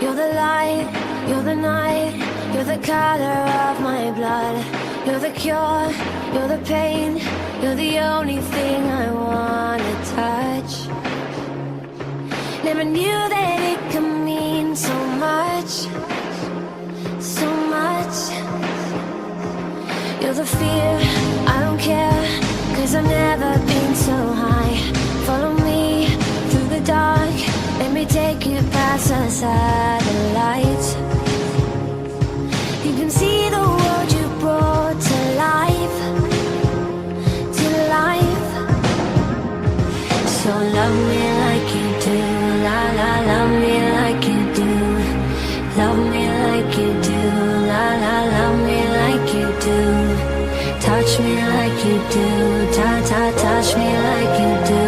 You're the light, you're the night, you're the color of my blood. You're the cure, you're the pain, you're the only thing I wanna touch. Never knew that it could mean so much, so much. You're the fear, I don't care, 'cause I've never been so high. Follow me through the dark, let me take you past the satellites. You can see the world you brought to life, to life. So love me like you do, la la, love me like you do. Love me like you do, la la, love me like you do. Touch me like you do, ta ta, touch me like you do.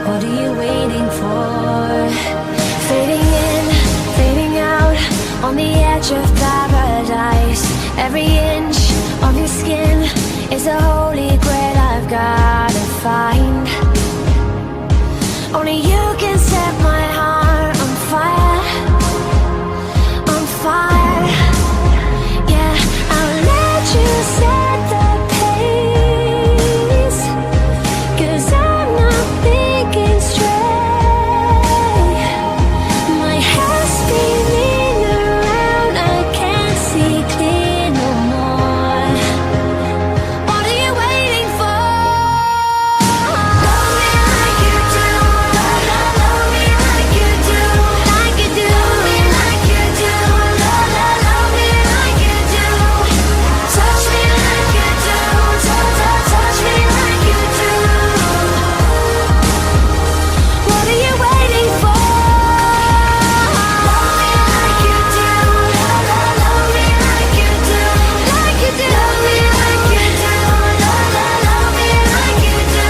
What are you waiting for? Fading in, fading out, on the edge of paradise. Every inch of your skin is a holy grail I've gotta find. Only you can set my heart on fire, on fire. Yeah, I'll let you set the pace, 'cause I'm not thinking straight. My head's spinning around, I can't see clear no more. What are you waiting for? Love me like you do, love, love, love me like you do, like you do. Love me like you do, love, love, love me like you do. Touch me like you do, touch, touch, touch me like you do. What are you waiting for? Love me like you do, love, love, love me like you do, like you do. Love me like you do, love, love, love me like you do.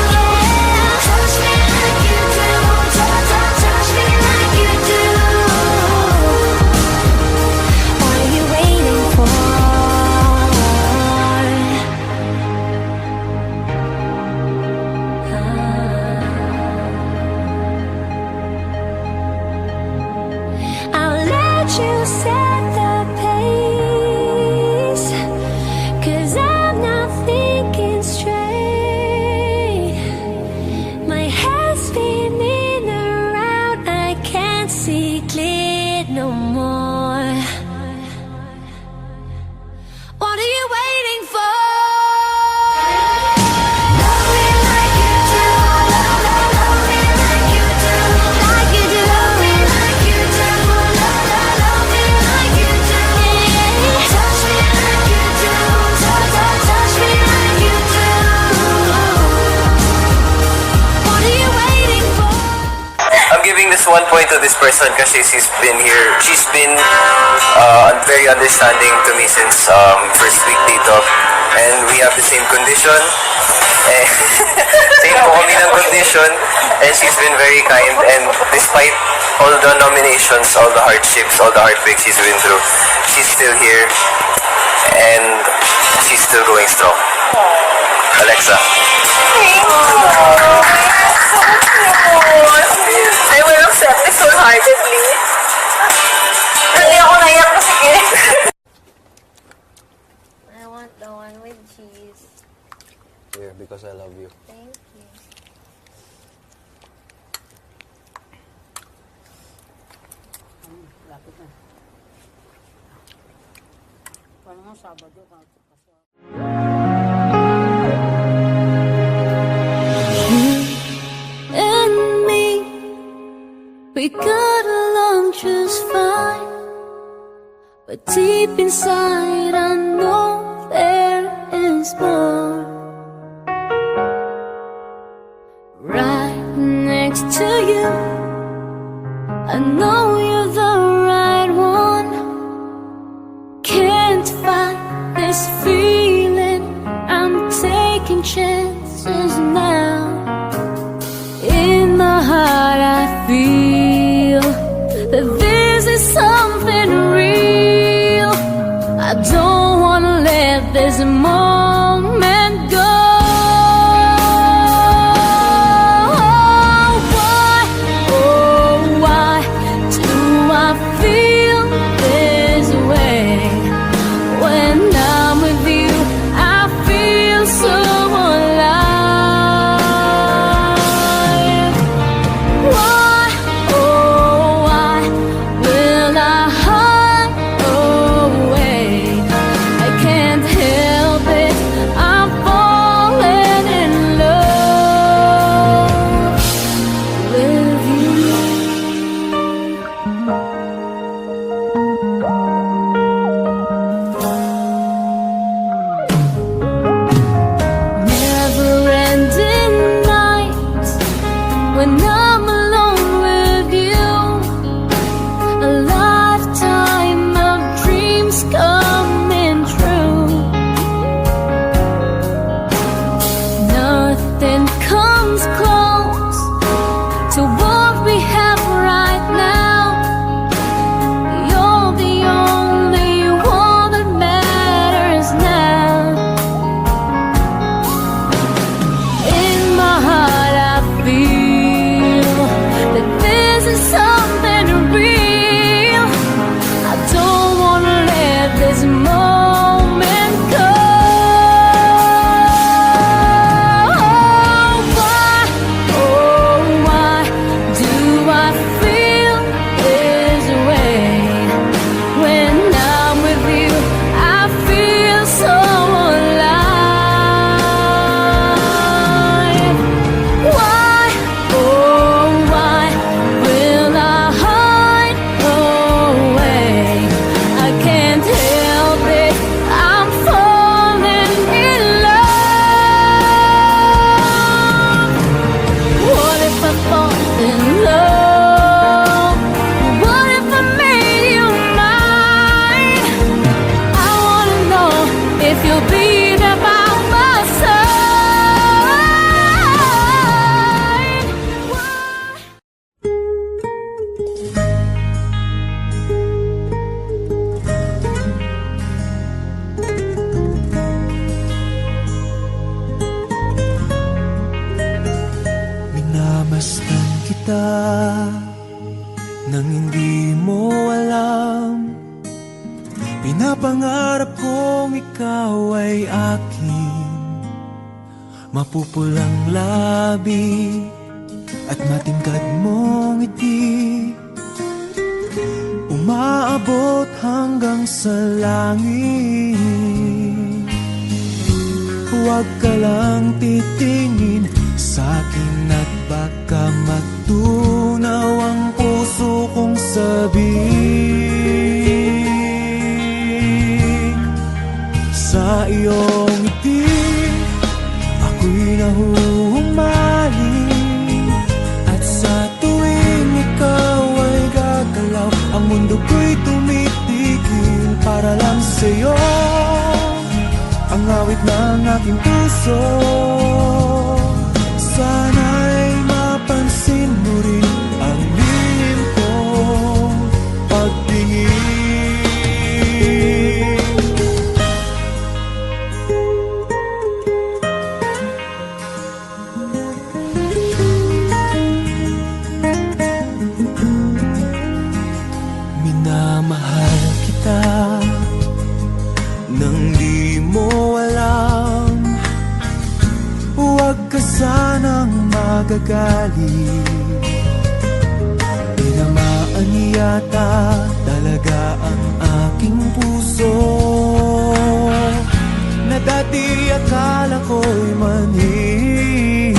Touch me like you do, touch, touch, touch me like you do. What are you waiting for? I'll let you set the pace, 'cause I'm not thinking straight. My head's spinning around, I can't see clear no more. What are you waiting for? Love me like you do, love, love, love me like you do, like you do. Love me like you do, love, love, love me like you do. Touch me like you do, touch, touch, touch me like you do. What are you waiting for? I'm giving this 1 point to this person kasi she's been here. She's been very understanding to me since first week dito. And we have the same condition. Eh, same po kami ng condition. And she's been very kind. And despite all the nominations, all the hardships, all the heartbreaks she's been through, she's still here. And she's still going strong. Alexa. I will accept this wholeheartedly. Hindi ako naiyak na sige. I want the one with cheese. Here, because I love you. Thank you. Lapit na. Paano nga Sabado? And me, we got along just fine, but deep inside I know there is more. Right next to you, I know you're the right one. Can't fight this feeling, I'm taking chances now. In my heart I feel that this is something real. I don't wanna let this moment go. Why, oh why nang hindi mo alam. Pinapangarap kong ikaw ay akin, mapupulang labi at matingkad mong ngiti, umaabot hanggang sa langit. Huwag ka lang titingin sa'kin at baka matunaw ang puso kong sabik. Sa iyong ngiti, ako'y nahuhumaling, at sa tuwing ikaw ay gagalaw, ang mundo ko'y tumitigil para lang sa'yo. Ang awit ng aking puso, sana'y mapansin mo rin ang lihim kong pagtingin. Minamahal kita nang di mo alam. Huwag ka sanang magagalit, tinamaan yata talaga ang aking puso, na dati akala ko'y manhid.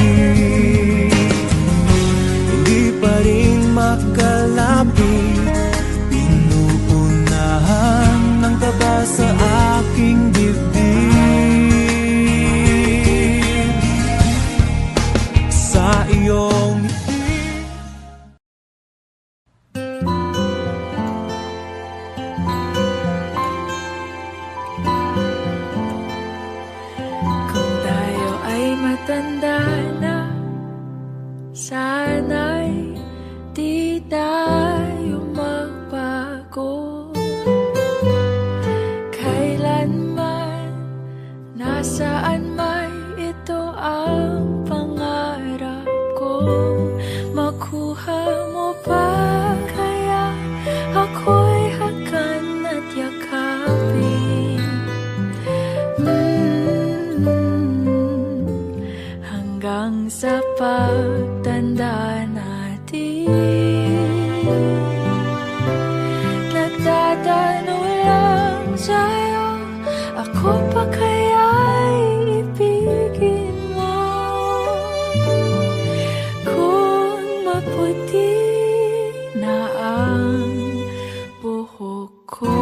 Hindi pa rin makalapit, pinuunahan ng taba sa aking dibdib. Sa iyong ngiti, kung tayo ay matanda na, sana'y di tayo magbago. Kailanman, nasaan man, ito ang pangarap ko. Makuha mo ba kaya ako'y hakan at yakapin? Hanggang sa pagtanda natin, nagtatanong lang sa'yo, ako pa kaya'y ibigin mo? Kung maputi na ang buhok ko,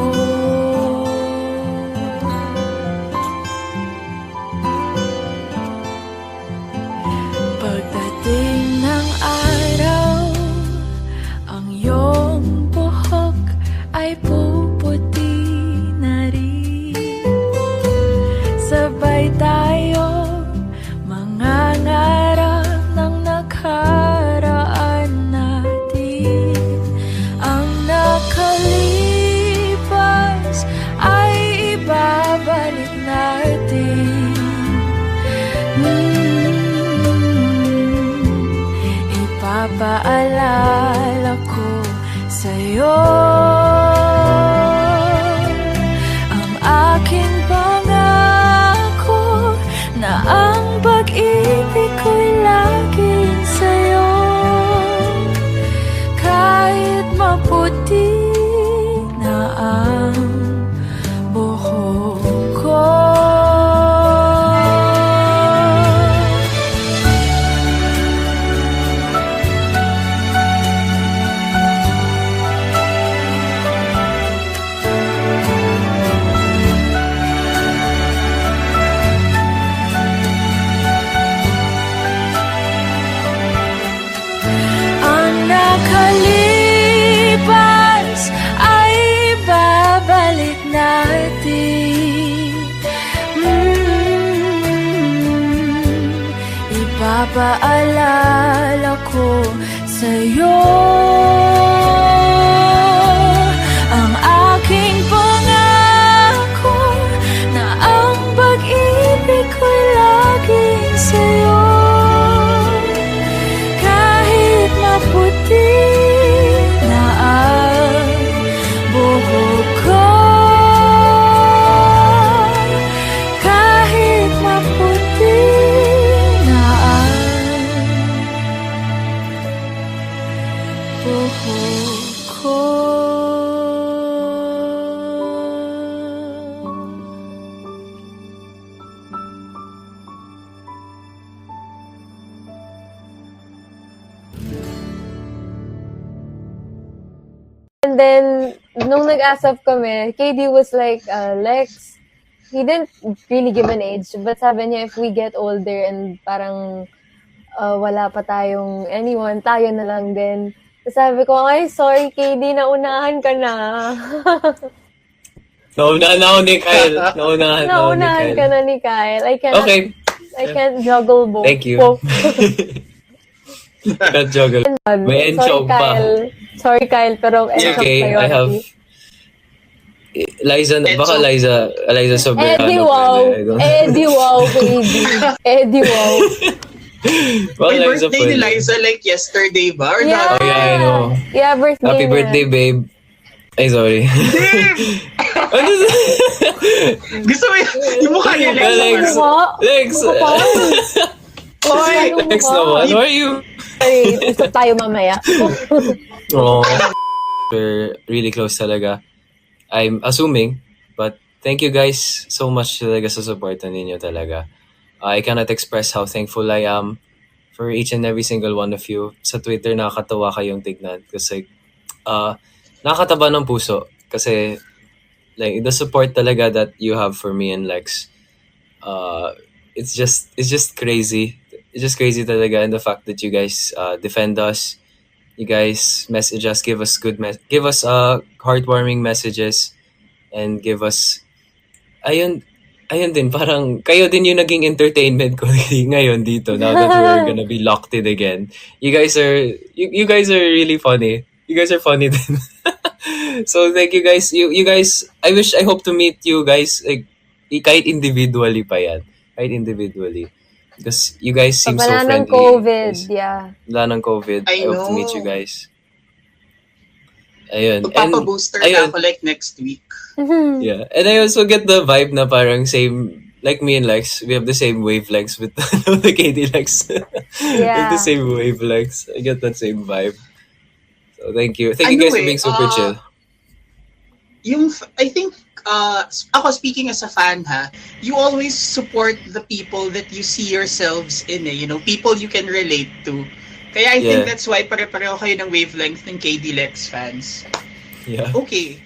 pagdating ng araw, ang iyong buhok ay puputi na rin. Sabay tayo mangangarap ng nakaraan natin. Ang nakalipas ay ibabalik natin. Ipapaalala ko sa'yo ang aking pangako, na ang pag-ibig ko'y laging sa'yo. Kahit maputi na ang buhok ko, nakalipas ay babalik natin. Ipapaalala ko sa'yo ang aking pangako, na ang pag-ibig ko'y laging sa'yo. Kahit maputi buhok ko. And then, nung nag-ASAP kami, KD was like, Lex, he didn't really give an age, but sabi niya, if we get older and parang wala pa tayong anyone, tayo na lang din. So sabi ko, ay, sorry, KD, naunahan ka na. Naunahan ako ni Kyle. Naunahan ako ni Naunahan Kyle. ka na ni Kyle. Okay. I can't juggle both. Thank you. Both. Can't juggle. May Sorry, enchog pa. Kyle. Sorry, Kyle, pero enchog Okay, priority. I have... Liza, baka Liza Soberano. Eddie Wow. pwede. I don't- Eddie Wow, baby. Eddie Wow. Baka May Liza birthday ni pwede. Liza like yesterday ba? Or Yeah. not? Oh, yeah, I know. Yeah, birthday Happy niya. birthday, babe. Ay, sorry. Ano Gusto mo yung mukha niya, Lex? Lex. Lex. Oy! Lex naman. How are you? Sorry, usap tayo mamaya. Oh, we're really close talaga. I'm assuming, but thank you guys so much talaga sa support ninyo talaga. I cannot express how thankful I am for each and every single one of you. Sa Twitter, nakakatawa kayong tignan. Kasi, nakakataba ng puso. Kasi, like, the support talaga that you have for me and Lex, it's just crazy. It's just crazy talaga, and the fact that you guys defend us, you guys message us, give us heartwarming messages, and give us ayun din, parang kayo din yung naging entertainment ko ngayon dito, now that we're gonna be locked in again. You guys are really funny. You guys are funny din. So thank you guys. You guys, I hope to meet you guys like kahit individually pa yan. Kahit individually. Because you guys seem so Wala friendly. ng COVID, Guys. yeah. Wala ng COVID. I I hope to meet know. you guys. Ayun. Magpapabooster na ayun. ako like next week. Yeah. And I also get the vibe na parang same, like me and Lex, we have the same wavelengths with the KD Lex. We have Yeah. the same wavelengths. I get that same vibe. So thank you. Thank you guys for being super chill. I think, ako speaking as a fan ha, you always support the people that you see yourselves in people you can relate to. Kaya I think Yeah. that's why pare-pareho kayo ng wavelength ng KD Lex fans. Yeah. Okay.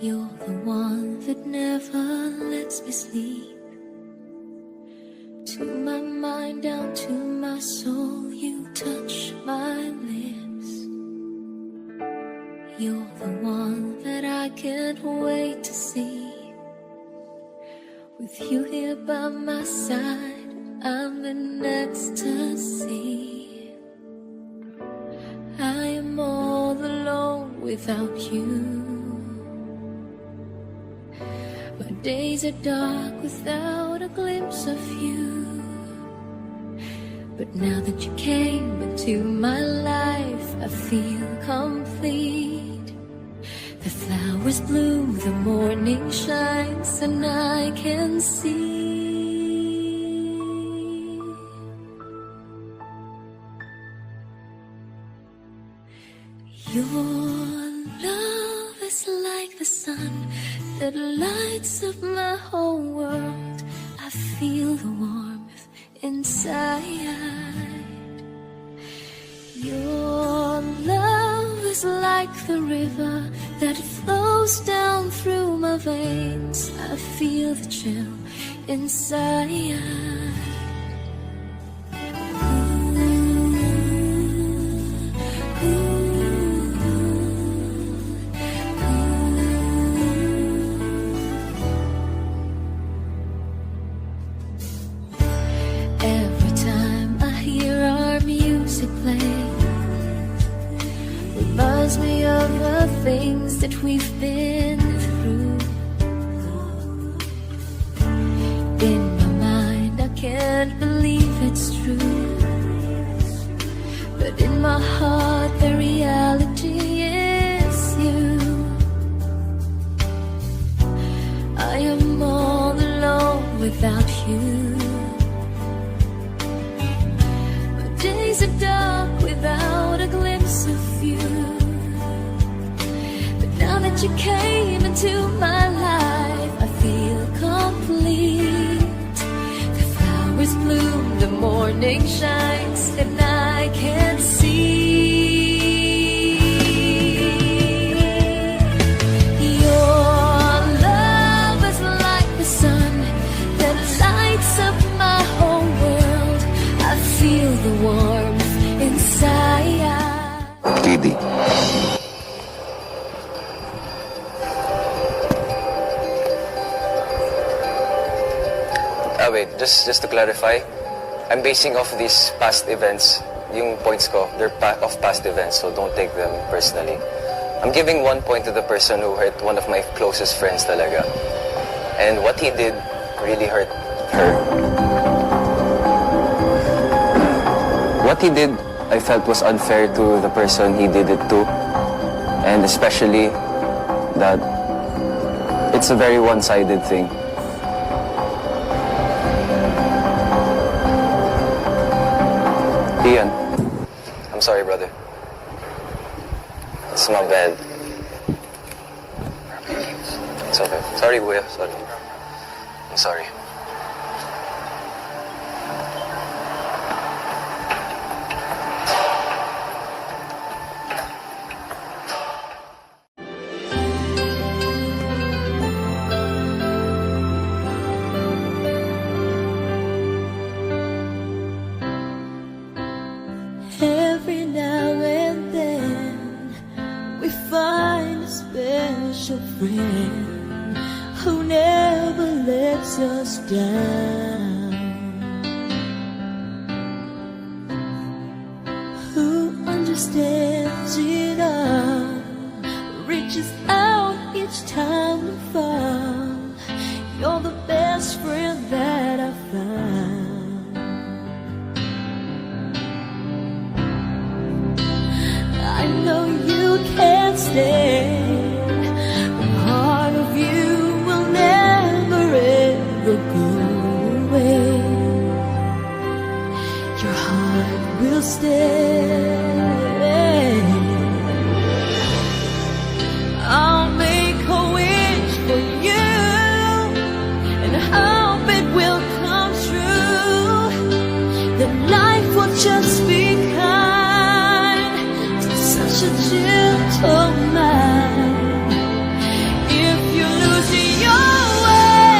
You're the one that never lets me sleep. To my mind, down to my soul, you touch my lips. You're the one that I can't wait to see. With you here by my side, I'm in ecstasy. I am all alone without you. My days are dark without a glimpse of you. But now that you came into my life, I feel complete. The flowers bloom, the morning shines, and I can see. Your love is like the sun that lights up my whole world. I feel the warmth inside. Your love is like the river that flows down through my veins. I feel the chill inside. Every time I hear our music play, things that we've been through. In my mind, I can't believe it's true. But in my heart, the reality is you. I am all alone without you. My days are dark without a glimpse of you. But now that you came into my life, I feel complete. The flowers bloom, the morning shines, and I can see. Your love is like the sun that lights up my whole world. I feel the warmth inside. Didi. Wait, just to clarify, I'm basing off these past events. Yung points ko, they're of past events, so don't take them personally. I'm giving 1 point to the person who hurt one of my closest friends talaga. And what he did really hurt her. What he did, I felt was unfair to the person he did it to. And especially that it's a very one-sided thing. Ian, I'm sorry, brother. It's my bad. It's okay. Sorry, Buya. Sorry. I'm sorry. Every now and then we find a special friend who never lets us down, who understands it all, reaches out each time we fall. You're the best friend that I found. I know you can't stay. Part of you will never ever go away. Your heart will stay. I'll make a wish for you and hope it will come true. That life will just be kind to such a gentle mind. If you lose your way,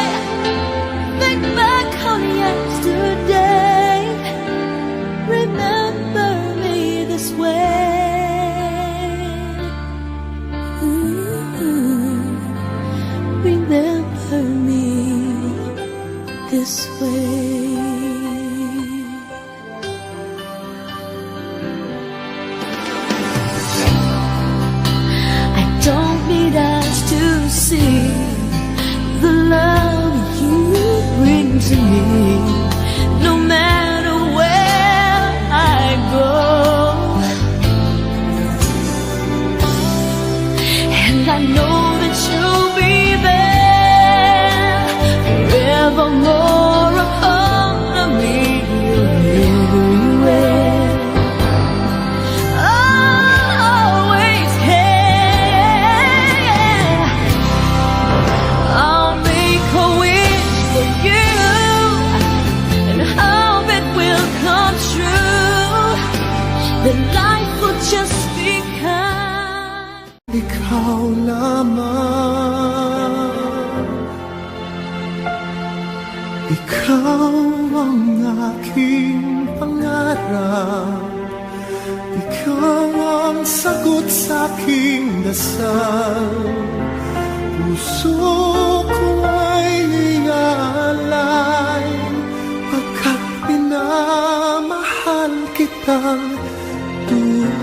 think back on yesterday. Remember me this way. Ooh, remember me this way. I don't need eyes to see the love you bring to me. No matter where I go, and I know that you'll be there forevermore, a part of me everywhere. Always care. I'll make a wish for you and hope it will come true. That life will just be kind. Ikaw lamang, ikaw ang aking pangarap, ikaw ang sagot sa aking dasal. Puso ko ay iaalay, pagkat pinamahal kitang tunay.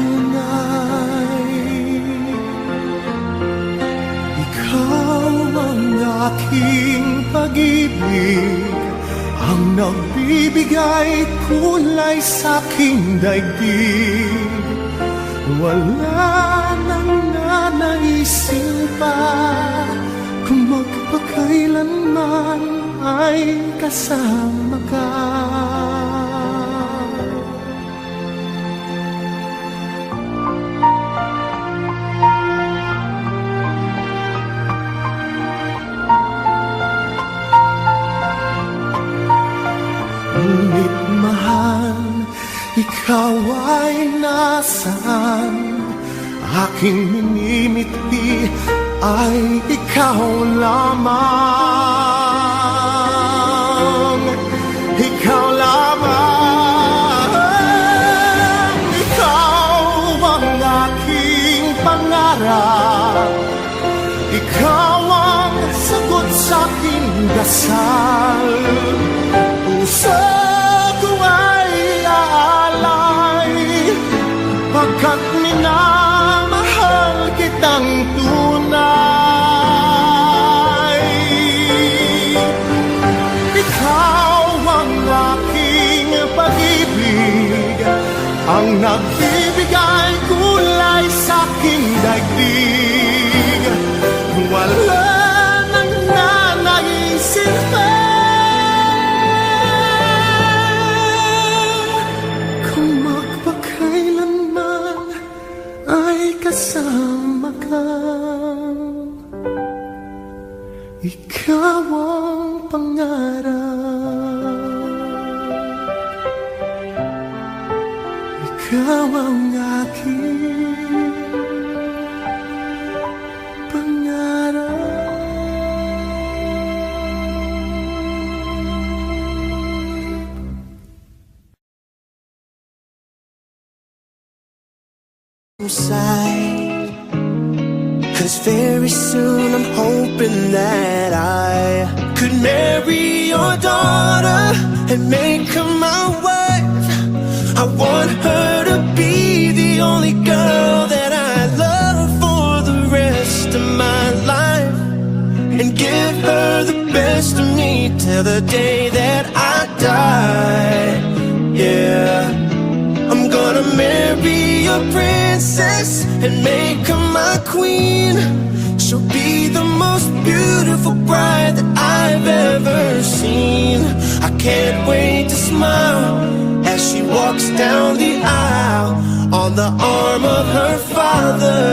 pag-ibig ang nagbibigay kulay sa aking daigdig. Wala nang nanaisin pa kung magpakailanman ay kasama ka. Ngunit mahal, ikaw ay nasaan? Aking minimiti ay ikaw lamang. Ikaw lamang. Ikaw ang aking pangarap. Ikaw ang sagot sa aking dasal. Puso ko ay aalay pagkat minamahal kitang tunay. Ikaw ang aking pag-ibig, ang nagbibigay kulay sa aking daigdig. Wala nang nanaisin pa kasama ka. Ikaw ang pangarap. Ikaw ang aking pangarap. Side, 'cause very soon I'm hoping that I could marry your daughter and make her my wife. I want her to be the only girl that I love for the rest of my life, and give her the best of me till the day that I die. Yeah, I'm gonna marry your princess and make her my queen. She'll be the most beautiful bride that I've ever seen. I can't wait to smile as she walks down the aisle on the arm of her father,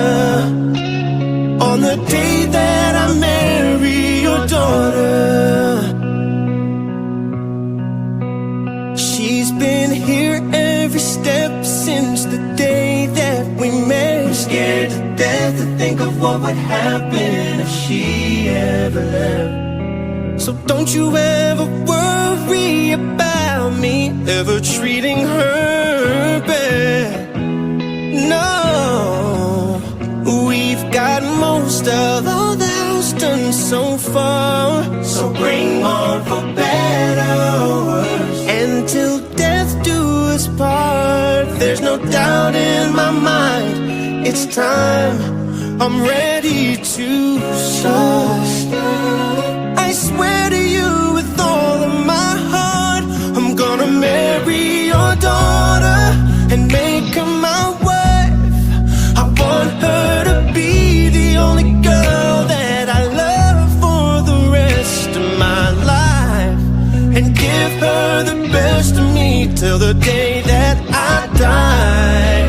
on the day that I marry your daughter. She's been here every step since the day that we met. I'm scared to death to think of what would happen if she ever left. So don't you ever worry about me ever treating her bad. No, we've got most of all the house done so far. So bring on for better or worse, until death do us part. There's no doubt in my mind, it's time, I'm ready to start. I swear to you with all of my heart, I'm gonna marry your daughter and make her my wife. I want her to be the only girl that I love for the rest of my life, and give her the best of me till the day that I die.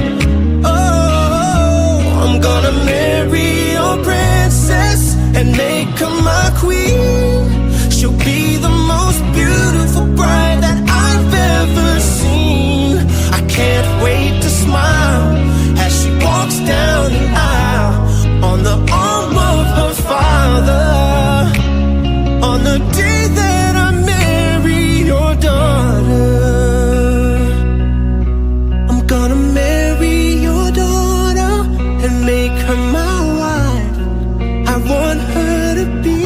Oh, I'm gonna marry your princess and make her my queen. She'll be the most beautiful bride that I've ever seen. I can't wait to smile as she walks down the aisle on the arm of her father, on the day that I marry your daughter. I'm gonna marry your daughter and make her my wife. I want her to be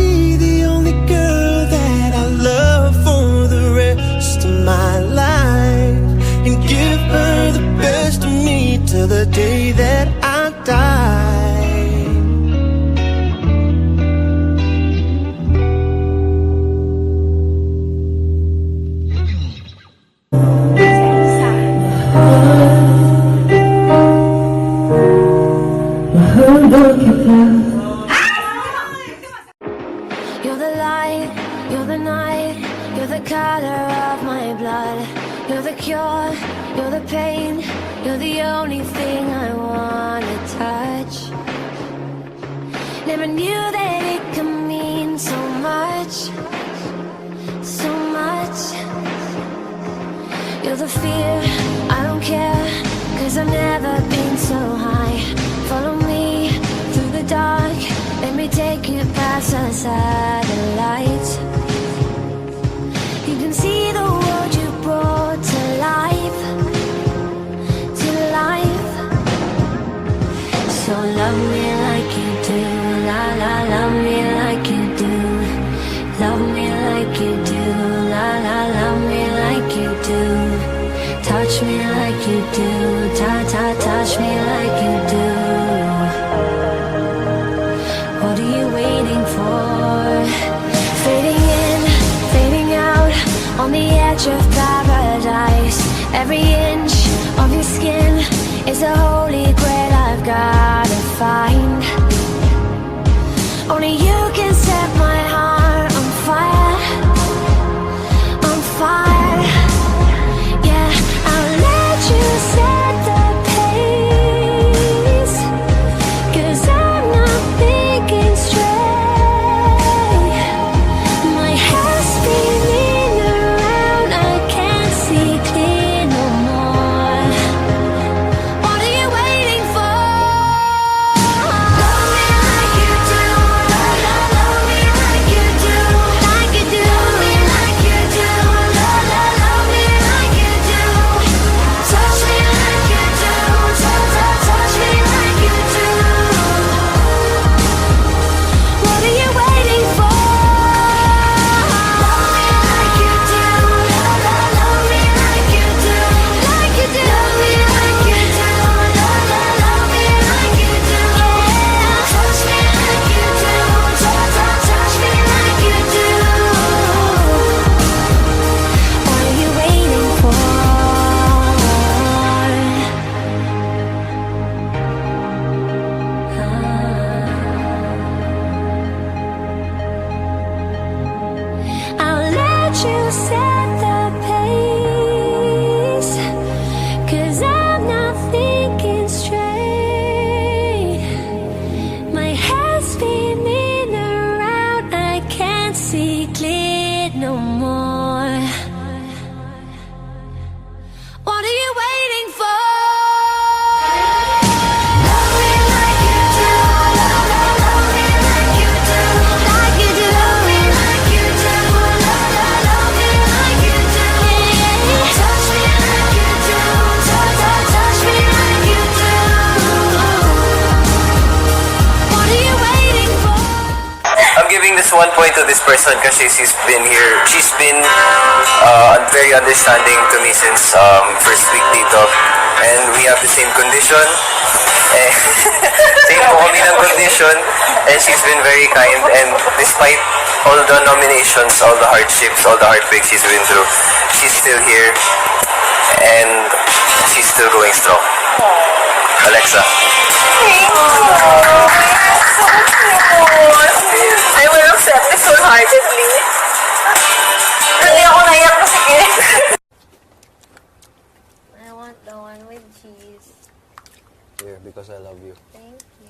the only girl that I love for the rest of my life, and give her the best of me till the day that I die. You're the light, you're the night, you're the color of my blood. You're the cure, you're the pain, you're the only thing I wanna touch. Never knew that it could mean so much, so much. You're the fear, I don't care, 'cause I've never been so high. Follow me through the dark, let me take you past the satellites. You can see the world you brought to life, to life. So love me like you do, la la, love me like you do. Love me like you do, la la, love me like you do. Touch me like you do, touch me like you do. What are you waiting for? Fading in, fading out, on the edge of paradise. Every inch of your skin is a holy grail I've gotta find. Only you can set my heart on fire, on fire. Yeah, I'll let you set the pace, 'cause I'm not thinking straight. My head's spinning around, I can't see clear no more. What are you waiting for? Love me like you do, love me like you do, like you do. Love me like you do, love me like you do. Touch me like you do, touch me like you do. What are you waiting for? Love me like you do, love me like you do, like you do. Love me like you do, love me like you do. Touch me like you do, touch me like you do. What are you waiting for? I'll let you set the pace, 'cause I'm not thinking straight. My head's spinning around, I can't see clear no more. What are you waiting for? Love me like you do, love me like you do, like you do. Love me like you do, love me like you do. Touch me like you do, touch me like you do. What are you waiting for? I'm giving this 1 point to this person kasi she's been here. She's been very understanding to me since first week dito. And we have the same condition. Eh, same po kami ng condition. And she's been very kind. And despite all the nominations, all the hardships, all the heartbreaks she's been through, she's still here. And she's still going strong. Alexa. I will accept this wholeheartedly. Hindi ako naiyak kasi I want the one with cheese. Here, because I love you. Thank you.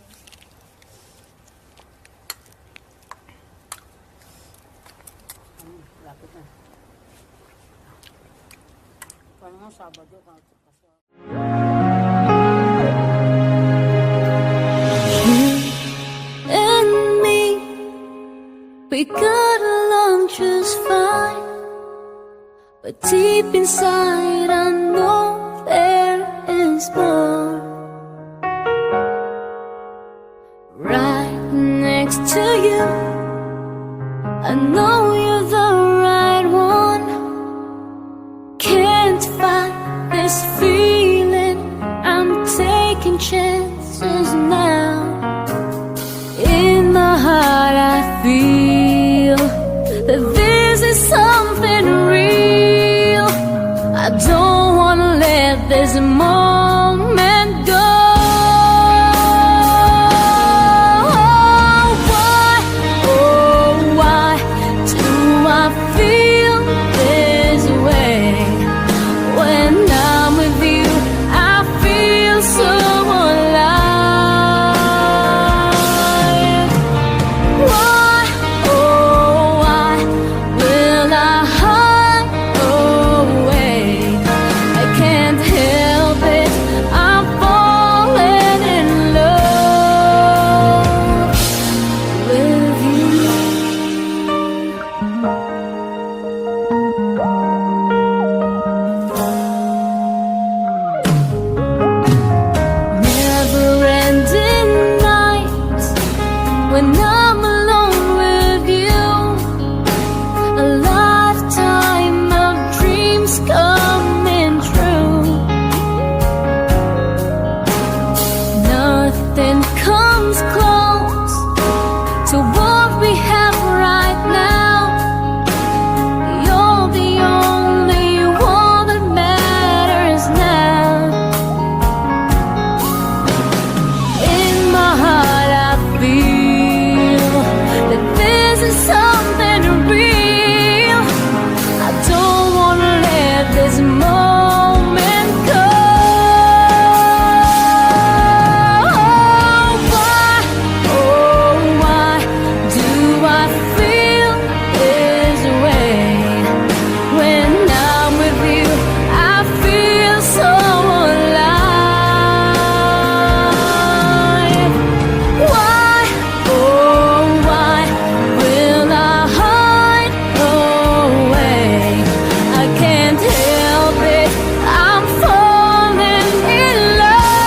Lapit na. Paano nga Sabado? Kasi And me, we got along just fine, but deep inside I know there is more. Right next to you, I know you're the right one. Can't fight this feeling, I'm taking chances now. In my heart I feel that this is something real. I don't wanna let this moment go. when I'm alone with you. A lifetime of dreams coming true. Nothing comes close to what we have right now. You're the only one that matters now. In my heart I feel that this is something real. I don't wanna let this moment go. Why, oh why do I feel this way? When I'm with you, I feel so alive. Why, oh why will I hide away? I can't help it, I'm falling in love.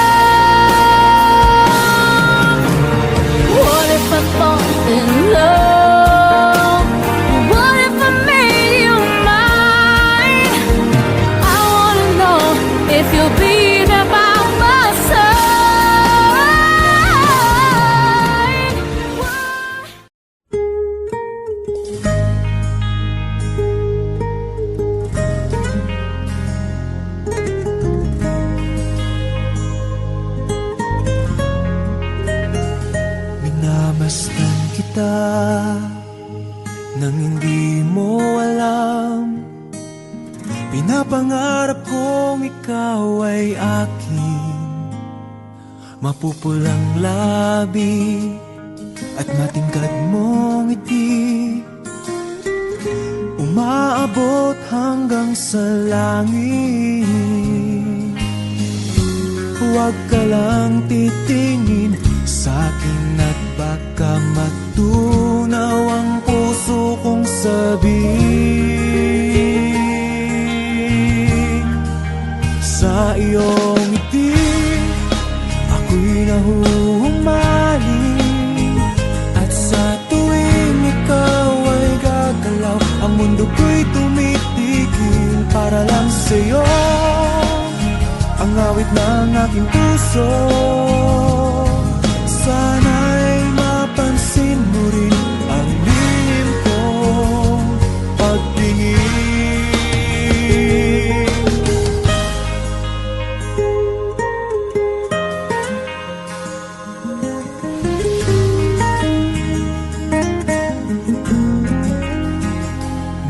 What if I fall in love? What if I made you mine? I wanna know if you'll be there by my side. Minamasdan kita nang hindi mo alam. Pinapangarap kong ikaw ay akin. Mapupulang labi at matingkad mong ngiti, umaabot hanggang sa langit. Huwag ka lang titingin sa'kin at baka matunaw ang puso kong sabihin. Sa iyong ngiti, ako'y nahuhumaling. At sa tuwing ikaw ay gagalaw, ang mundo ko'y tumitigil para lang sa'yo. Ang awit ng aking puso, sana'y mapansin mo rin ang lihim kong pagtingin.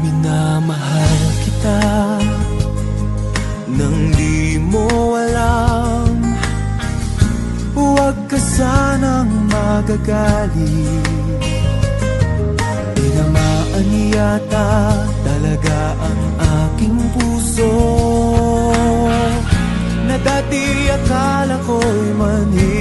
Minamahal kita nang di mo alam. Huwag ka sanang magagalit. Tinamaan yata talaga ang aking puso, na dati akala ko'y manhid.